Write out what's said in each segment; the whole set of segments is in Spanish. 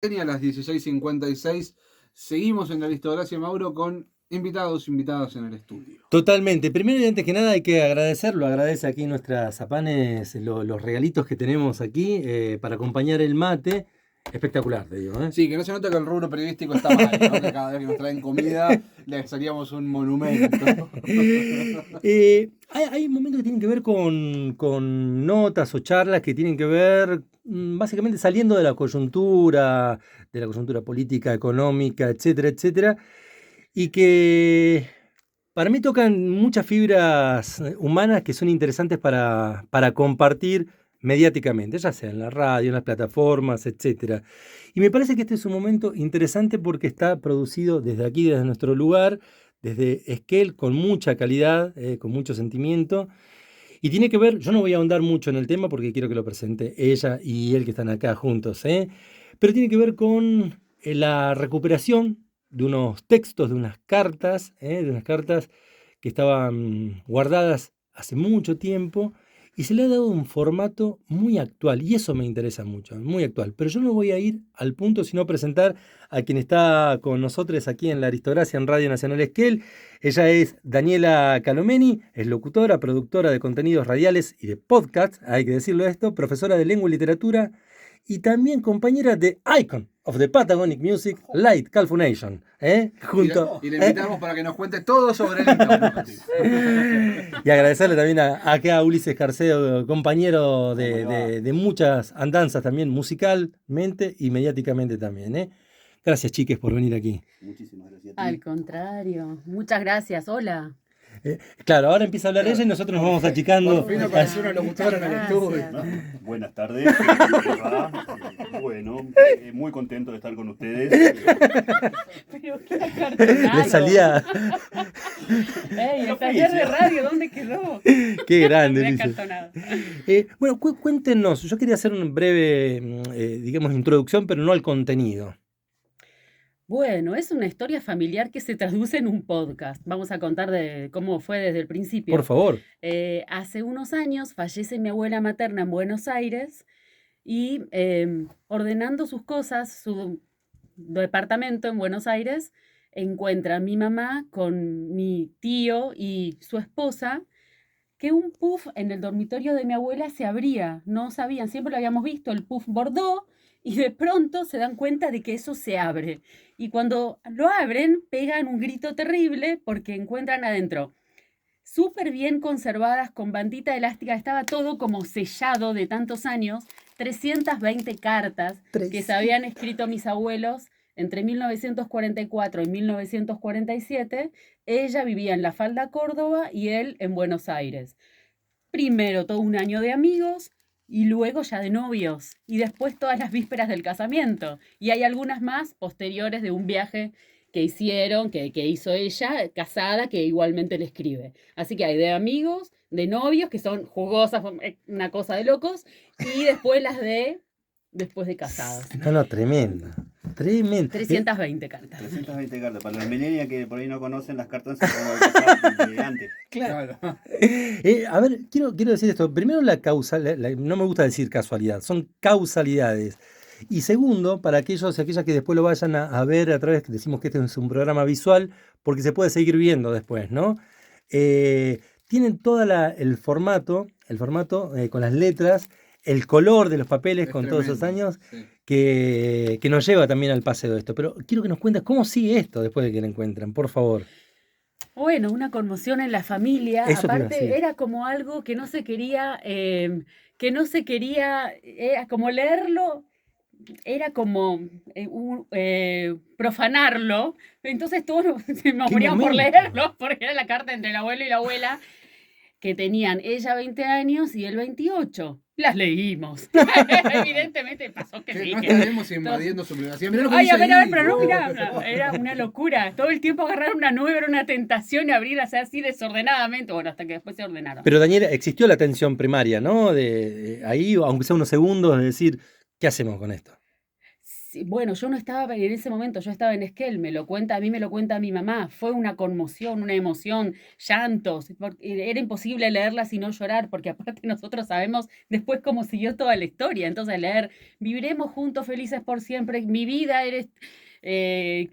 A las 16:56 seguimos en la Aristocracia, Mauro, con invitadas en el estudio. Totalmente. Primero y antes que nada hay que agradecerlo. Agradece aquí nuestras Zapanes los regalitos que tenemos aquí para acompañar el mate. Espectacular, te digo. Sí, que no se nota que el rubro periodístico está mal, ¿no? Que cada vez que nos traen comida le haríamos un monumento. Hay momentos que tienen que ver con notas o charlas que tienen que ver básicamente saliendo de la coyuntura política, económica, etcétera, etcétera, y que para mí tocan muchas fibras humanas que son interesantes para compartir mediáticamente, ya sea en la radio, en las plataformas, etcétera. Y me parece que este es un momento interesante porque está producido desde aquí, desde nuestro lugar, desde Esquel, con mucha calidad, con mucho sentimiento. Y tiene que ver, yo no voy a ahondar mucho en el tema porque quiero que lo presente ella y él que están acá juntos, pero tiene que ver con la recuperación de unos textos, de unas cartas que estaban guardadas hace mucho tiempo y se le ha dado un formato muy actual y eso me interesa mucho, muy actual. Pero yo no voy a ir al punto sino presentar a quien está con nosotros aquí en La Aristocracia en Radio Nacional Esquel. Ella es Daniela Calomeni, es locutora, productora de contenidos radiales y de podcasts, hay que decirlo esto, profesora de lengua y literatura y también compañera de Icon of the Patagonic Music, Light Calfunation. Junto, y le invitamos para que nos cuente todo sobre el himno. Y agradecerle también a Ulises Carceo, compañero de muchas andanzas también, musicalmente y mediáticamente también. Gracias, chiques, por venir aquí. Muchísimas gracias. Al contrario, muchas gracias. Hola. Claro, ahora empieza a hablar ella y nosotros nos vamos achicando. Por fin apareció una locutora en el estudio. Buenas tardes. Bueno, muy contento de estar con ustedes. Pero qué acartonado. Le salía. Ey, el taller de radio, ¿dónde quedó? Qué grande, Qué dice. acartonado. Bueno, cuéntenos. Yo quería hacer una breve, digamos, introducción, pero no al contenido. Bueno, es una historia familiar que se traduce en un podcast. Vamos a contar de cómo fue desde el principio. Por favor. Hace unos años fallece mi abuela materna en Buenos Aires y ordenando sus cosas, su departamento en Buenos Aires, encuentra a mi mamá con mi tío y su esposa que un puff en el dormitorio de mi abuela se abría. No sabían, siempre lo habíamos visto, el puff bordó, y de pronto se dan cuenta de que eso se abre. Y cuando lo abren, pegan un grito terrible porque encuentran adentro, súper bien conservadas, con bandita elástica, estaba todo como sellado de tantos años, 320 cartas que se habían escrito mis abuelos entre 1944 y 1947. Ella vivía en La Falda, Córdoba, y él en Buenos Aires. Primero todo un año de amigos y luego ya de novios y después todas las vísperas del casamiento. Y hay algunas más posteriores de un viaje que hicieron, que hizo ella, casada, que igualmente le escribe. Así que hay de amigos, de novios, que son jugosas, una cosa de locos, y después las de después de casados. No, tremendo. Tremendo. 320 cartas. 320 cartas. Para los millennials que por ahí no conocen, las cartas se como de antes. Claro. A ver, quiero decir esto. Primero, no me gusta decir casualidad, son causalidades. Y segundo, para aquellos y aquellas que después lo vayan a ver a través, que decimos que este es un programa visual, porque se puede seguir viendo después, ¿no? Tienen todo el formato con las letras, el color de los papeles con todos esos años, sí, que nos lleva también al paseo de esto. Pero quiero que nos cuentes cómo sigue esto después de que lo encuentran, por favor. Bueno, una conmoción en la familia. Eso aparte era como algo que no se quería, era como leerlo, era como profanarlo. Entonces todos nos moríamos por leerlo, porque era la carta entre el abuelo y la abuela, que tenían ella 20 años y él 28. Las leímos. Evidentemente pasó que sí. No estaremos invadiendo su privacidad. Ay, a ver, pero no, mirá, era una locura. Todo el tiempo agarrar una nube era una tentación y abrirlas así desordenadamente. Bueno, hasta que después se ordenaron. Pero Daniela, existió la tensión primaria, ¿no? De ahí, aunque sea unos segundos, de decir, ¿qué hacemos con esto? Sí, bueno, yo no estaba en ese momento, yo estaba en Esquel, a mí me lo cuenta mi mamá, fue una conmoción, una emoción, llantos, era imposible leerla sin no llorar, porque aparte nosotros sabemos después cómo siguió toda la historia, entonces leer, viviremos juntos felices por siempre, mi vida eres,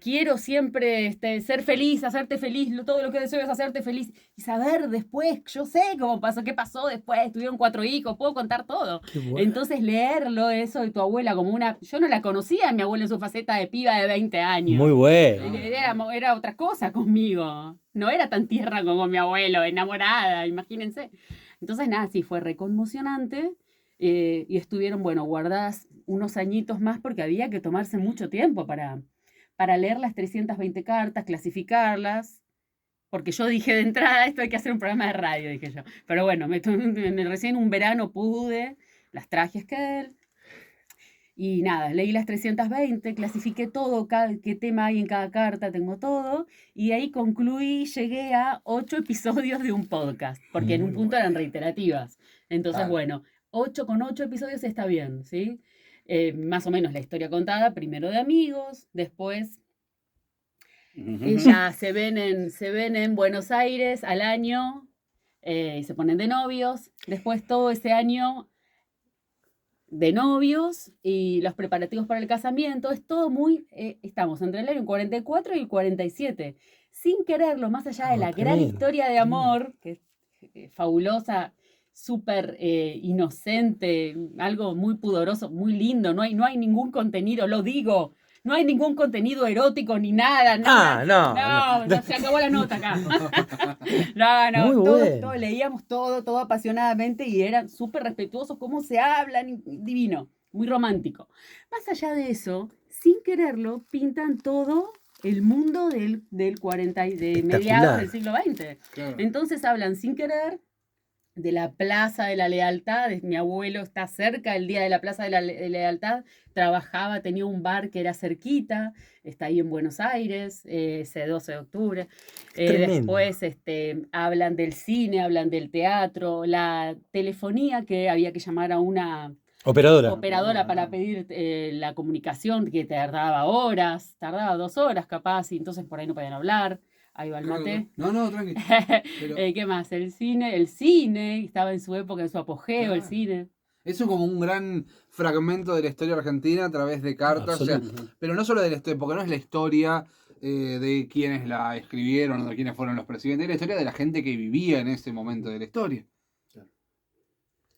quiero siempre ser feliz, hacerte feliz, todo lo que deseo es hacerte feliz, y saber después, yo sé cómo pasó, qué pasó después, tuvieron 4 hijos, puedo contar todo. Qué bueno. Entonces leerlo eso de tu abuela como una... Yo no la conocía a mi abuela en su faceta de piba de 20 años. Muy bueno. Era otra cosa conmigo. No era tan tierna como mi abuelo, enamorada, imagínense. Entonces nada, sí, fue reconmocionante. Y estuvieron, bueno, guardadas unos añitos más porque había que tomarse mucho tiempo para leer las 320 cartas, clasificarlas. Porque yo dije de entrada, esto hay que hacer un programa de radio, dije yo. Pero bueno, recién un verano pude, las traje a Esquel, y nada, leí las 320, clasifiqué todo, qué tema hay en cada carta, tengo todo, y ahí concluí, llegué a 8 episodios de un podcast, porque en un Muy punto eran reiterativas. Entonces, Claro. bueno, 8 con 8 episodios está bien, ¿sí? Más o menos la historia contada, primero de amigos, después ya se ven en Buenos Aires al año y se ponen de novios. Después todo ese año de novios y los preparativos para el casamiento. Es todo muy... estamos entre el año 44 y el 47. Sin quererlo, más allá de la gran Tremendo. historia de amor, que es fabulosa, súper inocente, algo muy pudoroso, muy lindo. No hay ningún contenido, lo digo. No hay ningún contenido erótico ni nada. Ah, No, no. se acabó la nota acá. No, Muy bueno. todo, leíamos todo apasionadamente y eran súper respetuosos, cómo se hablan, divino, muy romántico. Más allá de eso, sin quererlo, pintan todo el mundo del 40, de mediados del Espectacular. siglo XX. Claro. Entonces hablan sin querer de la Plaza de la Lealtad. Mi abuelo está cerca el día de la Plaza de la Lealtad, trabajaba, tenía un bar que era cerquita, está ahí en Buenos Aires, ese 12 de octubre. Tremendo. Después hablan del cine, hablan del teatro, la telefonía, que había que llamar a una Operadora. operadora para pedir la comunicación, que tardaba horas, tardaba 2 horas capaz, y entonces por ahí no podían hablar. Ahí va el mate. No, tranqui. Pero ¿Qué más? El cine estaba en su época, en su apogeo, el claro, cine. eso como un gran fragmento de la historia argentina a través de cartas, o sea, Absoluto. pero no solo de la historia, porque no es la historia de quienes la escribieron o de quiénes fueron los presidentes, es la historia de la gente que vivía en ese momento de la historia.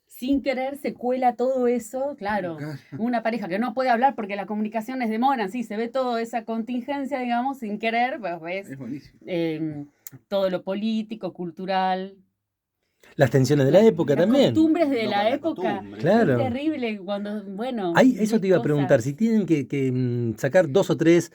Sin querer se cuela todo eso, claro. Claro. Una pareja que no puede hablar porque las comunicaciones demoran, sí, se ve toda esa contingencia, digamos, sin querer, pues ves Es buenísimo. todo lo político, cultural, Las tensiones de la época las también. costumbres de No, la las época. costumbres, Claro. Es terrible cuando, bueno. Ahí, eso te iba a preguntar, cosas. si tienen que sacar 2 o 3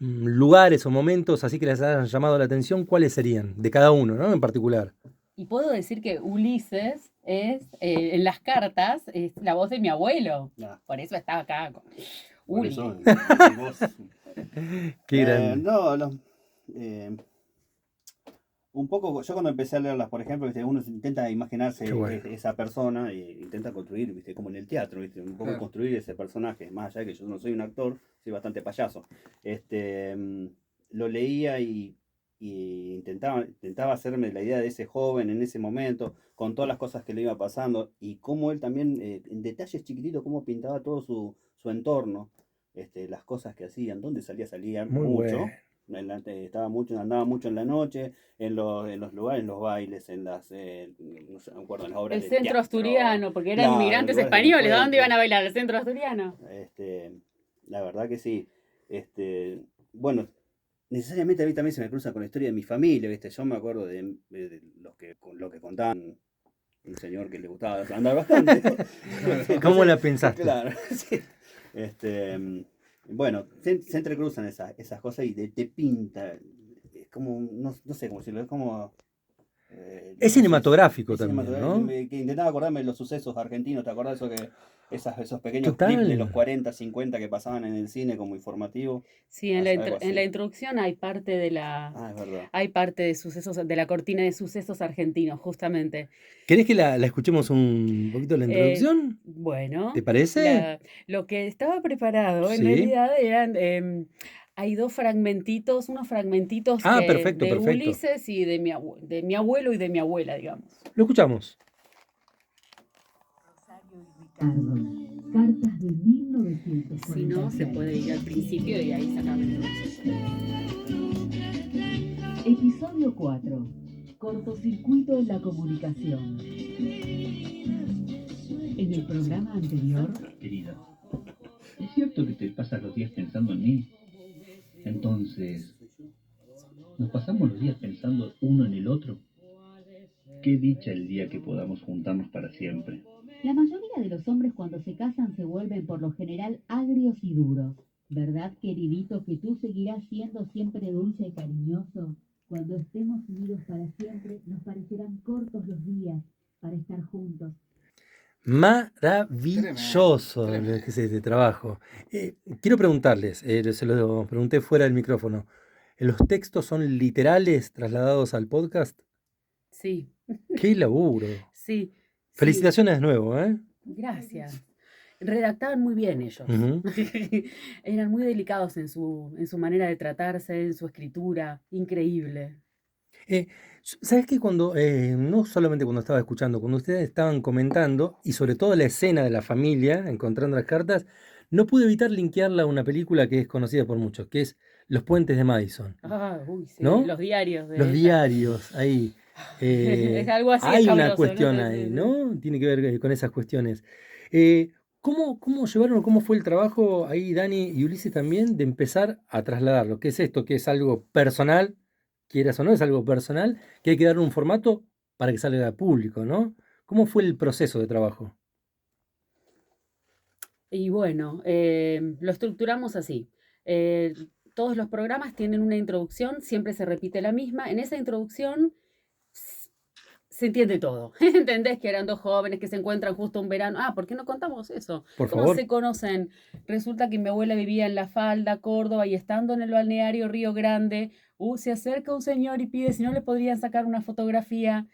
lugares o momentos así que les hayan llamado la atención, ¿cuáles serían? De cada uno, ¿no? En particular. Y puedo decir que Ulises es, en las cartas, es la voz de mi abuelo. Ya, Por eso estaba acá con por Uli. eso, vos. Qué grande. No, un poco, yo cuando empecé a leerlas, por ejemplo, ¿viste? Uno intenta imaginarse Qué bueno. esa persona e intenta construir, ¿viste? Como en el teatro, ¿viste? Un poco Claro. construir ese personaje, más allá de que yo no soy un actor, soy bastante payaso. Lo leía y intentaba hacerme la idea de ese joven en ese momento, con todas las cosas que le iba pasando y cómo él también, en detalles chiquititos, cómo pintaba todo su entorno, las cosas que hacían, dónde salía Muy mucho. bueno. Andaba mucho en la noche, en los lugares, en los bailes, no sé, me acuerdo, en las obras El de centro teatro. asturiano, porque eran Claro, inmigrantes lugares de españoles. ¿A dónde encuentro. iban a bailar? ¿El centro asturiano? La verdad que sí. Bueno, necesariamente a mí también se me cruza con la historia de mi familia, ¿viste? Yo me acuerdo de lo que contaban un señor que le gustaba andar bastante. ¿Cómo la pensaste? Claro, sí. Bueno, se entrecruzan esas cosas y te pinta. Es como, no sé cómo decirlo, es como Es cinematográfico es también, cinematográfico, ¿no? que intentaba acordarme de los sucesos argentinos, ¿te acordás eso esos pequeños clips de los Total. 40, 50 que pasaban en el cine como informativo? Sí, Algo en la así. introducción hay parte de Ah, es verdad. hay parte de sucesos, de la cortina de sucesos argentinos, justamente. ¿Querés que la escuchemos un poquito la introducción? ¿Te Bueno, parece? lo que estaba preparado en Sí. realidad eran, hay dos fragmentitos, unos fragmentitos Ah, que perfecto, de perfecto. Ulises y de mi abuelo y de mi abuela, digamos. Lo escuchamos. Rosario y Ricardo, cartas de 1946. Si no, se puede ir al principio y ahí sacar la introducción. Episodio 4. Cortocircuito en la comunicación. En el programa anterior, Querida, ¿es cierto que te pasas los días pensando en mí? Entonces, ¿nos pasamos los días pensando uno en el otro? Qué dicha el día que podamos juntarnos para siempre. la mayoría de los hombres cuando se casan se vuelven por lo general agrios y duros. ¿Verdad, queridito, que tú seguirás siendo siempre dulce y cariñoso? Cuando estemos unidos para siempre, nos parecerán cortos los días para estar juntos. Maravilloso lo Tremendo. que es este trabajo. Quiero preguntarles, se lo pregunté fuera del micrófono. ¿Los textos son literales trasladados al podcast? Sí, ¡Qué laburo! sí, sí, Felicitaciones de nuevo, ¿eh? gracias. Redactaban muy bien ellos. Ujú. Eran muy delicados en su manera de tratarse, en su escritura. Increíble. ¿Sabes qué? Cuando, no solamente cuando estaba escuchando, cuando ustedes estaban comentando, y sobre todo la escena de la familia encontrando las cartas, no pude evitar linkearla a una película que es conocida por muchos, que es Los Puentes de Madison, Ah, uy, sí, ¿no? los diarios Los de ella. diarios, ahí. Es algo así Hay una escabroso, ¿no? cuestión Sí, ahí, sí, sí. ¿no? Tiene que ver con esas cuestiones. Eh, ¿cómo llevaron, cómo fue el trabajo ahí, Dani y Ulises también, de empezar a trasladarlo? ¿Qué es esto? ¿Que es algo personal? Quieras o no, es algo personal, que hay que darle un formato para que salga a público, ¿no? ¿Cómo fue el proceso de trabajo? Y bueno, lo estructuramos así. Eh, Todos los programas tienen una introducción, siempre se repite la misma. En esa introducción s- se entiende todo. ¿Entendés que eran dos jóvenes que se encuentran justo un verano? Ah, ¿por qué no contamos eso? Por ¿Cómo favor. se conocen? Resulta que mi abuela vivía en La Falda, Córdoba, y estando en el balneario Río Grande, se acerca un señor y pide si no le podrían sacar una fotografía.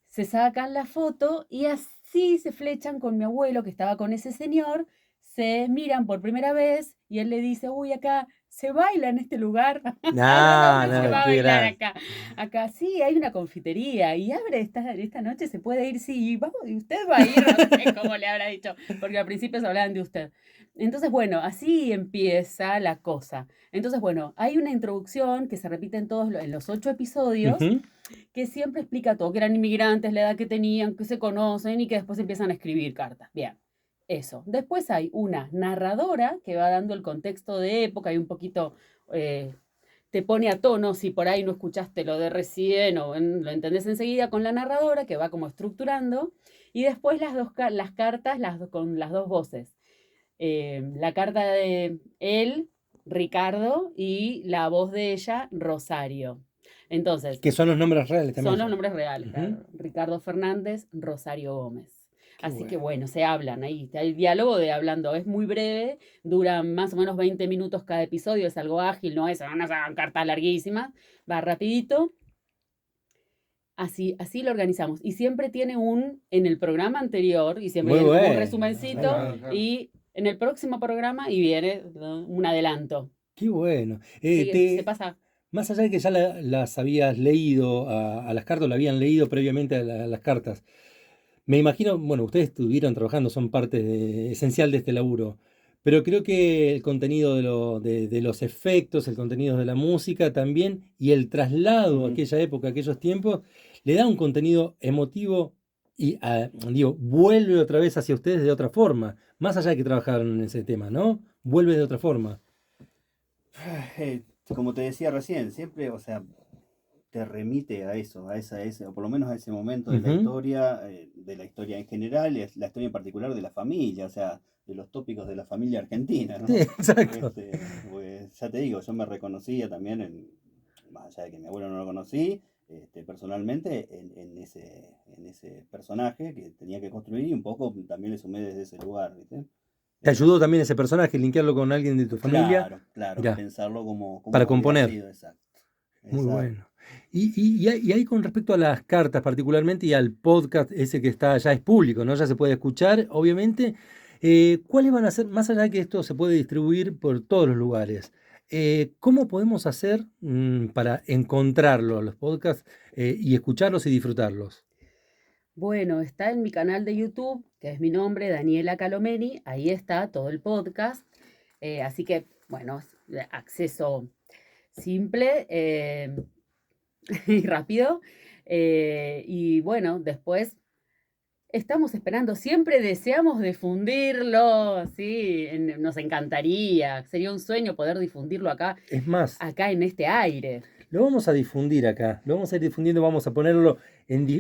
Se sacan la foto y así se flechan con mi abuelo que estaba con ese señor, se miran por primera vez y él le dice, uy, acá se baila en este lugar. ¿A No, dónde se no, va a qué bailar gran. acá? Acá sí, hay una confitería y abre esta noche, se puede ir, sí, vamos, y usted va a ir, no sé cómo le habrá dicho, porque al principio se hablaban de usted. Entonces, bueno, así empieza la cosa. Entonces, bueno, hay una introducción que se repite en los 8 episodios Ujú. que siempre explica todo, que eran inmigrantes, la edad que tenían, que se conocen y que después empiezan a escribir cartas. Bien, eso. Después hay una narradora que va dando el contexto de época y un poquito te pone a tono si por ahí no escuchaste lo de recién o lo entendés enseguida con la narradora que va como estructurando. Y después las cartas con las dos voces. La carta de él, Ricardo, y la voz de ella, Rosario. Entonces, Que son los nombres reales también son los ya. nombres reales, Ujú. claro. Ricardo Fernández, Rosario Gómez. Qué Así que bueno. bueno, se hablan ahí. Hay diálogo de hablando. Es muy breve, dura más o menos 20 minutos cada episodio, es algo ágil, no es una carta larguísima, va rapidito. Así lo organizamos. Y siempre tiene en el programa anterior, y siempre Muy viene como un bueno. Ahí resumencito, va. Claro. y en el próximo programa, y viene, ¿no?, un adelanto. Qué bueno. Se pasa. Más allá de que ya las habías leído a las cartas, lo habían leído previamente a las cartas. Me imagino, bueno, ustedes estuvieron trabajando, son parte esencial de este laburo, pero creo que el contenido de los efectos, el contenido de la música también, y el traslado a Ujú. aquella época, a aquellos tiempos, le da un contenido emotivo y, digo, vuelve otra vez hacia ustedes de otra forma, más allá de que trabajaron en ese tema, ¿no? Vuelve de otra forma. Como te decía recién, siempre, o sea, te remite a eso, o por lo menos a ese momento Ujú. de la historia en general, y es la historia en particular de la familia, o sea, de los tópicos de la familia argentina, Sí, ¿no? exacto. Pues ya te digo, yo me reconocía también, más allá de que mi abuelo no lo conocí, personalmente en ese personaje que tenía que construir, y un poco también le sumé desde ese lugar, ¿viste? ¿Te ayudó también ese personaje, linkearlo con alguien de tu familia? Claro, Mirá, pensarlo como para hubiera componer. sido, exacto. Muy Exacto. bueno. Y ahí con respecto a las cartas particularmente y al podcast ese que está ya es público, ¿no? Ya se puede escuchar, obviamente. ¿Cuáles van a ser, más allá de que esto se puede distribuir por todos los lugares? ¿Cómo podemos hacer para encontrarlo, los podcasts, y escucharlos y disfrutarlos? Bueno, está en mi canal de YouTube, que es mi nombre, Daniela Calomeni, ahí está todo el podcast, así que, bueno, es de acceso simple y rápido. Y bueno, después estamos esperando, siempre deseamos difundirlo, sí, nos encantaría, sería un sueño poder difundirlo Es más, acá en este aire. lo vamos a difundir acá, lo vamos a ir difundiendo, vamos a ponerlo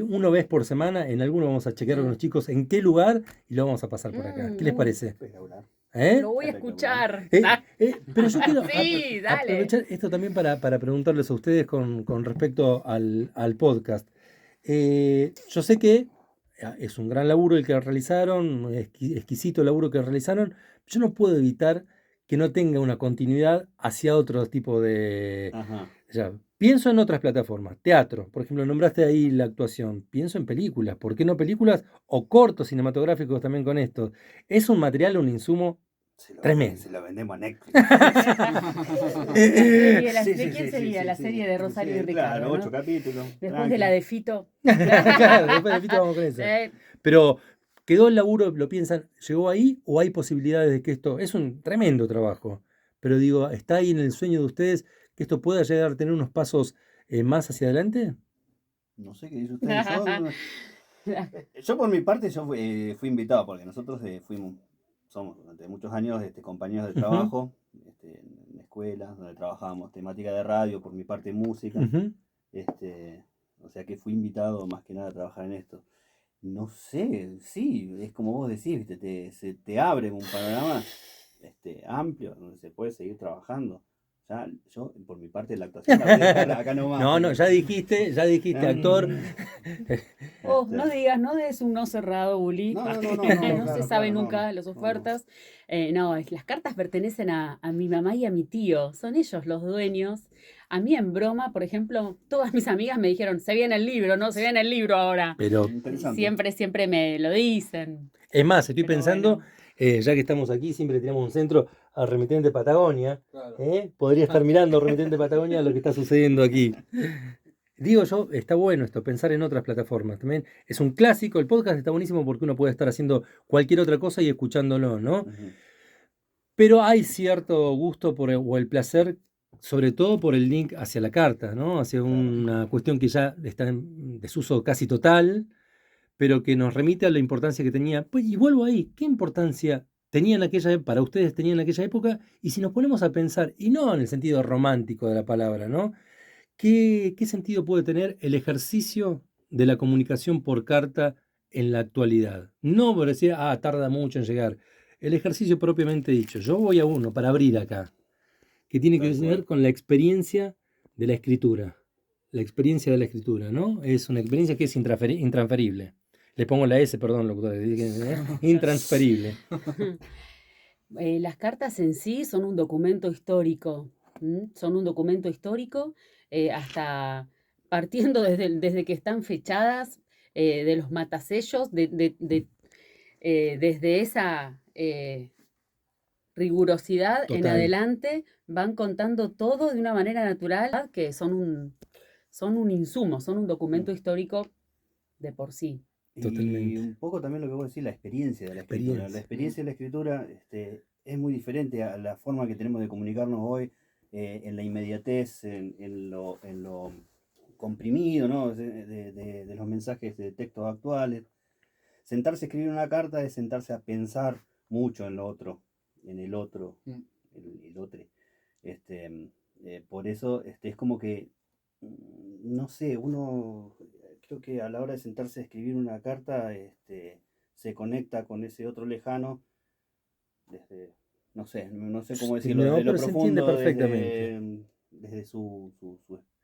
una vez por semana, en alguno vamos a chequear con los chicos en qué lugar y lo vamos a pasar por acá. ¿Qué les parece? Espectacular. ¿Eh? Lo voy a Espectacular. escuchar. Pero yo quiero Sí, dale. aprovechar esto también para preguntarles a ustedes con respecto al podcast. Yo sé que es un gran laburo el que realizaron, exquisito el laburo que realizaron. Yo no puedo evitar que no tenga una continuidad hacia otro tipo de... Ajá. Ya, pienso en otras plataformas, teatro, por ejemplo, nombraste ahí la actuación, pienso en películas, ¿por qué no películas o cortos cinematográficos también con esto? Es un material, un insumo tremendo. Se lo vendemos a Netflix. ¿De quién sería la serie de Rosario y Ricardo? Claro, ¿no? 8 capítulos. Después tranqui. de la de Fito. Claro, después de Fito vamos con eso. Sí. Pero quedó el laburo, lo piensan, ¿llegó ahí o hay posibilidades de que esto, es un tremendo trabajo, pero digo, ¿está ahí en el sueño de ustedes que esto pueda llegar a tener unos pasos más hacia adelante? No sé qué dice usted. Yo por mi parte, fui invitado, porque nosotros somos durante muchos años compañeros de Ujú, trabajo, en escuelas donde trabajábamos temática de radio, por mi parte música. ujú. O sea que fui invitado más que nada a trabajar en esto. No sé, sí, es como vos decís, ¿viste? Se te abre un panorama amplio donde se puede seguir trabajando. Ya, yo, por mi parte, la actuación la voy a dejar acá nomás. No, no, ya dijiste actor. No digas, no des un no cerrado, Uli. No, No se claro, sabe no, nunca las ofertas. No, las cartas pertenecen a mi mamá y a mi tío. Son ellos los dueños. A mí en broma, por ejemplo, todas mis amigas me dijeron, se viene el libro, ¿no? Se viene el libro ahora. Pero Interesante. Siempre me lo dicen. es más, estoy Pero pensando, bueno. ya que estamos aquí, siempre tenemos un centro al remitente Patagonia. Claro. Podría estar mirando remitente Patagonia lo que está sucediendo aquí. Digo yo, está bueno esto, pensar en otras plataformas. También es un clásico, el podcast está buenísimo porque uno puede estar haciendo cualquier otra cosa y escuchándolo, ¿no? Ujú. Pero hay cierto gusto o el placer, sobre todo por el link hacia la carta, ¿no? Hacia una cuestión que ya está en desuso casi total, pero que nos remite a la importancia que tenía. Pues, y vuelvo ahí, ¿qué importancia tenía en para ustedes tenía en aquella época? Y si nos ponemos a pensar, y no en el sentido romántico de la palabra, ¿no? ¿Qué sentido puede tener el ejercicio de la comunicación por carta en la actualidad? No por decir, tarda mucho en llegar. El ejercicio propiamente dicho. Yo voy a uno para abrir acá, que tiene que Tal ver cual. con la experiencia de la escritura. La experiencia de la escritura, ¿no? Es una experiencia que es intransferible. Le pongo la S, perdón, locutor, intransferible. Las cartas en sí son un documento histórico. Son un documento histórico, hasta partiendo desde que están fechadas, de los matasellos, desde esa rigurosidad en Total, adelante, van contando todo de una manera natural, que son un insumo, son un documento histórico de por sí. Y totalmente. un poco también lo que vos decís, la experiencia de la escritura. La Experiencia. experiencia de la escritura es muy diferente a la forma que tenemos de comunicarnos hoy, en la inmediatez, en lo comprimido, ¿no? De los mensajes de textos actuales. Sentarse a escribir una carta es sentarse a pensar mucho en lo otro, en el otro, Mm. el otro. Por eso es como que, no sé, uno creo que a la hora de sentarse a escribir una carta, se conecta con ese otro lejano desde, no sé cómo decirlo, No, desde lo pero se entiende profundo, perfectamente. desde su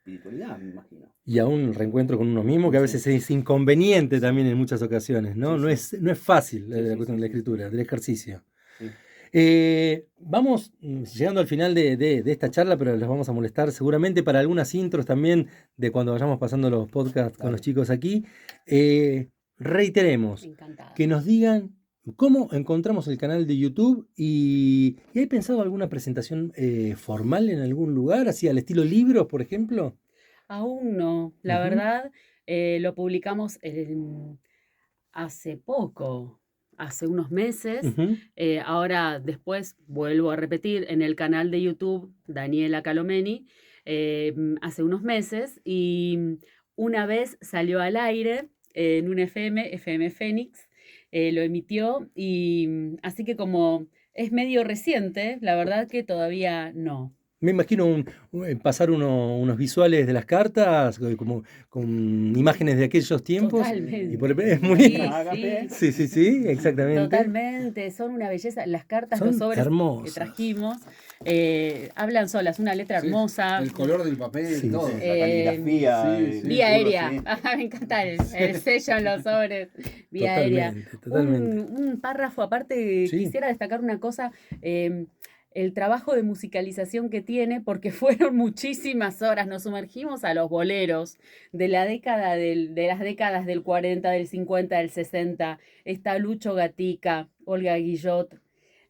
espiritualidad, me imagino. Y a un reencuentro con uno mismo, que a veces es inconveniente también en muchas ocasiones, ¿no? No es fácil la cuestión de la escritura, del ejercicio. Sí. Vamos llegando al final de esta charla, pero les vamos a molestar seguramente para algunas intros también de cuando vayamos pasando los podcasts con los chicos aquí. Reiteremos, Encantada. que nos digan cómo encontramos el canal de YouTube y ¿hay pensado alguna presentación formal en algún lugar, así al estilo libros, por ejemplo? Aún no, la Ujú. verdad, lo publicamos hace poco, hace unos meses. Ujú. Ahora después vuelvo a repetir en el canal de YouTube Daniela Calomeni, hace unos meses, y una vez salió al aire en un FM Fénix, lo emitió, y así que como es medio reciente, la verdad que todavía no. Me imagino pasar unos visuales de las cartas, como con imágenes de aquellos tiempos. Totalmente. Es muy... Sí, Hágate. sí. Sí, exactamente. Totalmente, son una belleza. Las cartas, Son los sobres que hermosas. trajimos, hablan solas, una letra Sí, hermosa. el color del papel, Sí, todo. sí. La caligrafía. sí, sí. Vía todo, aérea. sí. Ajá, me encanta el sello en los sobres. Vía aérea. Totalmente. Un párrafo aparte, Sí. quisiera destacar una cosa. El trabajo de musicalización que tiene, porque fueron muchísimas horas, nos sumergimos a los boleros de la década de las décadas del 40, del 50, del 60. Está Lucho Gatica, Olga Guillot,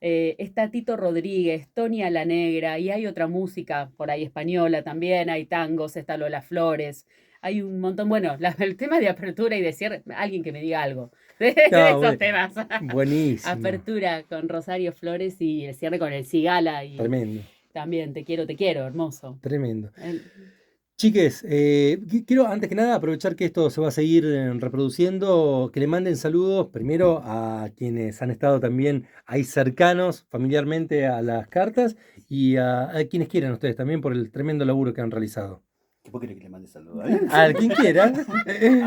está Tito Rodríguez, Tonia la Negra, y hay otra música por ahí española también, hay tangos, está Lola Flores, hay un montón. Bueno, el tema de apertura y de cierre, alguien que me diga algo de esos bueno. temas. Buenísimo. Apertura con Rosario Flores y el cierre con el Cigala. Y Tremendo, también te quiero, hermoso. tremendo. El- Chiques, quiero antes que nada aprovechar que esto se va a seguir reproduciendo, que le manden saludos primero a quienes han estado también ahí cercanos familiarmente a las cartas y a quienes quieran ustedes también por el tremendo laburo que han realizado. ¿Vos querés que le mande saludos? A quien quiera.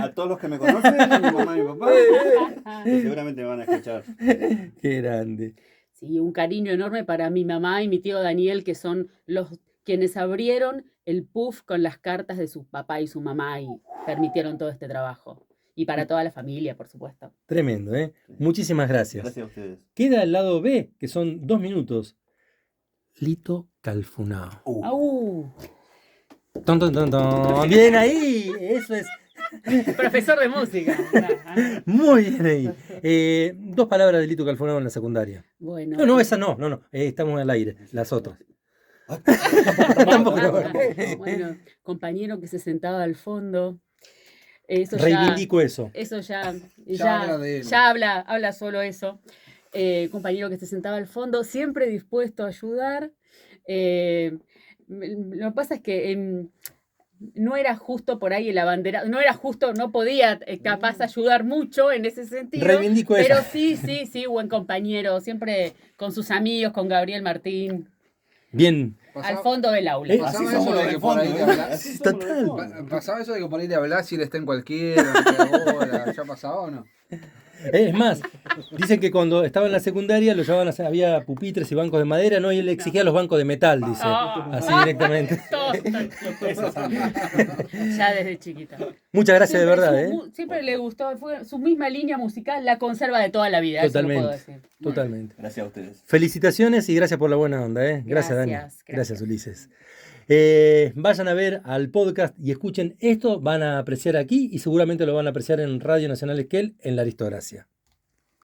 A todos los que me conocen, a mi mamá y mi papá, que seguramente me van a escuchar. Qué grande. Sí, un cariño enorme para mi mamá y mi tío Daniel, que son los quienes abrieron el puff con las cartas de su papá y su mamá y permitieron todo este trabajo. Y para toda la familia, por supuesto. Tremendo, ¿eh? Muchísimas gracias. Gracias a ustedes. Queda el lado B, que son 2 minutos. Lito Calfunao. ¡Au! Ton, ton, ton, ton. Bien ahí, eso es. Profesor de música. Muy bien ahí. 2 palabras de Lito Calfunao en la secundaria. Bueno. No, esa no. Estamos al aire, las otras. Tampoco. Bueno, compañero que se sentaba al fondo. Eso Reivindico eso. Eso ya habla de él. ya habla solo eso. Compañero que se sentaba al fondo, siempre dispuesto a ayudar. Lo que pasa es que no era justo por ahí el abanderado, no podía capaz ayudar mucho en ese sentido. Reivindico eso. Pero sí, buen compañero, siempre con sus amigos, con Gabriel Martín, Bien. al fondo del aula. Así Pasaba somos eso de los que del por ahí fondo, te ¿eh? hablas. Así somos los del Total. fondo. Pasaba eso de que por ahí le hablás y él está en cualquiera, no te da bola. ¿Ya pasaba o no? Es más, dicen que cuando estaba en la secundaria lo llevaban había pupitres y bancos de madera, no, y él exigía los bancos de metal, dice. Así directamente. Ya desde chiquita. Muchas gracias de verdad, ¿eh? Siempre le gustó, fue su misma línea musical, la conserva de toda la vida. Eso lo puedo Totalmente. decir. Totalmente. Gracias a ustedes. Felicitaciones y gracias por la buena onda, ¿eh? Gracias, Dani. Gracias. Gracias, Ulises. Vayan a ver al podcast y escuchen esto, van a apreciar aquí y seguramente lo van a apreciar en Radio Nacional Esquel en La Aristocracia.